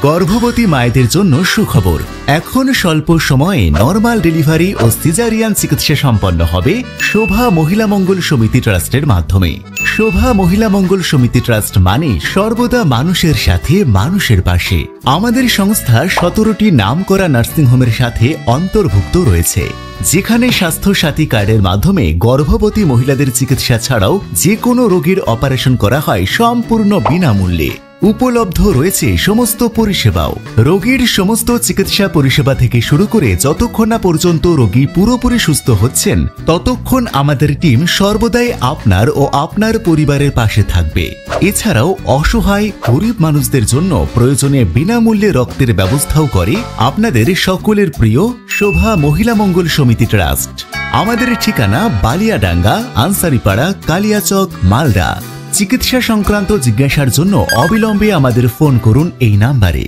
গর্ভবতী মায়েদের জন্য সুখবর। এখন স্বল্প সময়ে নরমাল ডেলিভারি ও সিজারিয়ান চিকিৎসা সম্পন্ন হবে শোভা মহিলা মঙ্গল সমিতি ট্রাস্টের মাধ্যমে। শোভা মহিলা মঙ্গল সমিতি ট্রাস্ট মানে সর্বদা মানুষের সাথে, মানুষের পাশে। আমাদের সংস্থা 17টি নামকরা নার্সিংহোমের সাথে অন্তর্ভুক্ত রয়েছে, যেখানে স্বাস্থ্য সাথী কার্ডের মাধ্যমে গর্ভবতী মহিলাদের চিকিৎসা ছাড়াও যে কোনো রোগীর অপারেশন করা হয় সম্পূর্ণ বিনামূল্যে। উপলব্ধ রয়েছে সমস্ত পরিষেবাও। রোগীর সমস্ত চিকিৎসা পরিষেবা থেকে শুরু করে যতক্ষণ না পর্যন্ত রোগী পুরোপুরি সুস্থ হচ্ছেন, ততক্ষণ আমাদের টিম সর্বদাই আপনার ও আপনার পরিবারের পাশে থাকবে। এছাড়াও অসহায় গরিব মানুষদের জন্য প্রয়োজনে বিনামূল্যে রক্তের ব্যবস্থাও করে আপনাদের সকলের প্রিয় শোভা মহিলা মঙ্গল সমিতি ট্রাস্ট। আমাদের ঠিকানা বালিয়াডাঙ্গা, আনসারিপাড়া, কালিয়াচক, মালদা। চিকিৎসা সংক্রান্ত জিজ্ঞাসার জন্য অবিলম্বে আমাদের ফোন করুন এই নাম্বারে।